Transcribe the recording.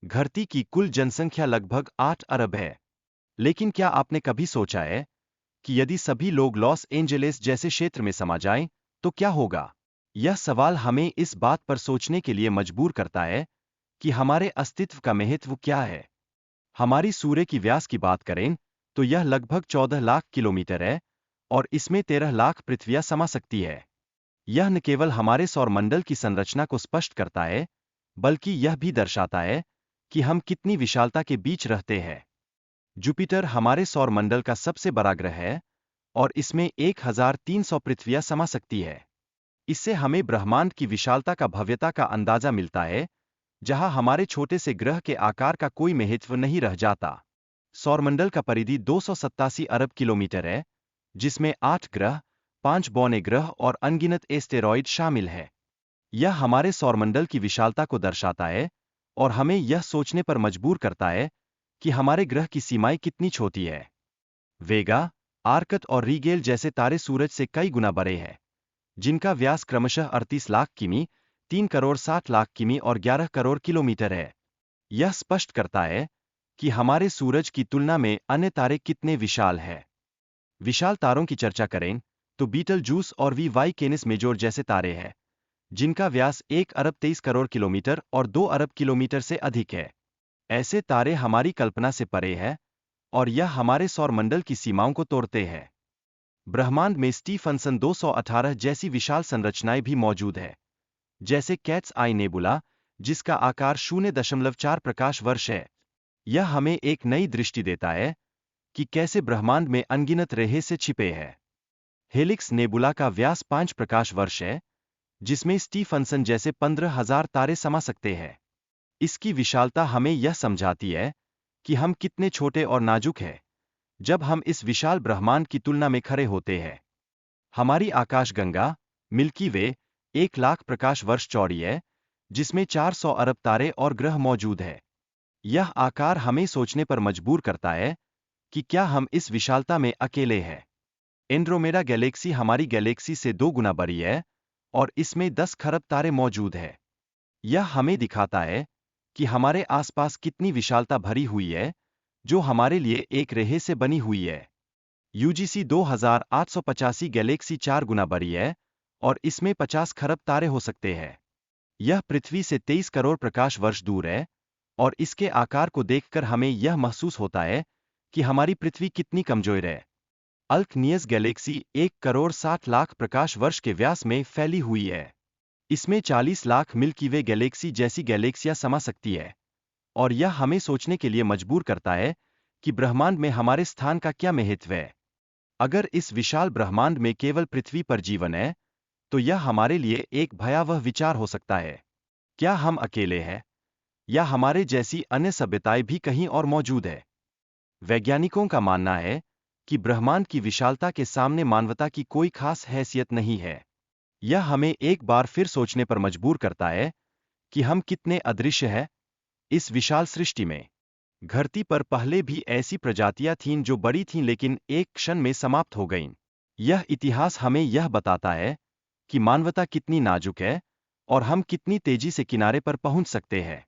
धरती की कुल जनसंख्या लगभग 8 अरब है। लेकिन क्या आपने कभी सोचा है कि यदि सभी लोग लॉस एंजेलिस जैसे क्षेत्र में समा जाएं, तो क्या होगा? यह सवाल हमें इस बात पर सोचने के लिए मजबूर करता है कि हमारे अस्तित्व का महत्व क्या है। हमारी सूर्य की व्यास की बात करें, तो यह लगभग 14 लाख किलोमीटर है और इसमें 13 लाख पृथ्वियां समा सकती है। यह न केवल हमारे सौरमंडल की संरचना को स्पष्ट करता है, बल्कि यह भी दर्शाता है कि हम कितनी विशालता के बीच रहते हैं। जुपिटर हमारे सौरमंडल का सबसे बड़ा ग्रह है और इसमें 1300 पृथ्वियां समा सकती है। इससे हमें ब्रह्मांड की विशालता का भव्यता का अंदाजा मिलता है, जहां हमारे छोटे से ग्रह के आकार का कोई महत्व नहीं रह जाता। सौरमंडल का परिधि 287 अरब किलोमीटर है, जिसमें 8 ग्रह, 5 बौने ग्रह और अनगिनत एस्टेरॉयड शामिल है। यह हमारे सौरमंडल की विशालता को दर्शाता है और हमें यह सोचने पर मजबूर करता है कि हमारे ग्रह की सीमाएं कितनी छोटी है। वेगा, आर्कत और रीगेल जैसे तारे सूरज से कई गुना बड़े हैं, जिनका व्यास क्रमशः 38 लाख किमी, 3 करोड़ 60 लाख किमी और 11 करोड़ किलोमीटर है। यह स्पष्ट करता है कि हमारे सूरज की तुलना में अन्य तारे कितने विशाल हैं। विशाल तारों की चर्चा करें तो बीटल जूस और वी वाई केनिस मेजोर जैसे तारे हैं, जिनका व्यास 1 अरब 23 करोड़ किलोमीटर और 2 अरब किलोमीटर से अधिक है। ऐसे तारे हमारी कल्पना से परे हैं और यह हमारे सौरमंडल की सीमाओं को तोड़ते हैं। ब्रह्मांड में स्टीफनसन 218 जैसी विशाल संरचनाएं भी मौजूद है, जैसे कैट्स आई नेबुला, जिसका आकार 0.4 प्रकाश वर्ष है। यह हमें एक नई दृष्टि देता है कि कैसे ब्रह्मांड में अनगिनत रहस्य छिपे हैं। हेलिक्स नेबुला का व्यास 5 प्रकाश वर्ष है, जिसमें स्टीफनसन जैसे 15,000 तारे समा सकते हैं। इसकी विशालता हमें यह समझाती है कि हम कितने छोटे और नाजुक हैं जब हम इस विशाल ब्रह्मांड की तुलना में खड़े होते हैं। हमारी आकाशगंगा, मिल्की वे, 1 लाख प्रकाश वर्ष चौड़ी है, जिसमें 400 अरब तारे और ग्रह मौजूद है। यह आकार हमें सोचने पर मजबूर करता है कि क्या हम इस विशालता में अकेले हैं। एंड्रोमेडा गैलेक्सी हमारी गैलेक्सी से 2 गुना बड़ी है और इसमें 10 खरब तारे मौजूद हैं। यह हमें दिखाता है कि हमारे आसपास कितनी विशालता भरी हुई है, जो हमारे लिए एक रहस्य से बनी हुई है। यूजीसी 2885 गैलेक्सी 4 गुना बड़ी है और इसमें 50 खरब तारे हो सकते हैं। यह पृथ्वी से 23 करोड़ प्रकाश वर्ष दूर है और इसके आकार को देखकर हमें यह महसूस होता है कि हमारी पृथ्वी कितनी कमजोर है। अल्कनियस गैलेक्सी 1 करोड़ 60 लाख प्रकाश वर्ष के व्यास में फैली हुई है। इसमें 40 लाख मिल्की वे गैलेक्सी जैसी गैलेक्सियां समा सकती है और यह हमें सोचने के लिए मजबूर करता है कि ब्रह्मांड में हमारे स्थान का क्या महत्व है। अगर इस विशाल ब्रह्मांड में केवल पृथ्वी पर जीवन है, तो यह हमारे लिए एक भयावह विचार हो सकता है। क्या हम अकेले हैं या हमारे जैसी अन्य सभ्यताएं भी कहीं और मौजूद है? वैज्ञानिकों का मानना है कि ब्रह्मांड की विशालता के सामने मानवता की कोई खास हैसियत नहीं है। यह हमें एक बार फिर सोचने पर मजबूर करता है कि हम कितने अदृश्य हैं इस विशाल सृष्टि में। धरती पर पहले भी ऐसी प्रजातियां थीं जो बड़ी थीं लेकिन एक क्षण में समाप्त हो गईं। यह इतिहास हमें यह बताता है कि मानवता कितनी नाजुक है और हम कितनी तेजी से किनारे पर पहुंच सकते हैं।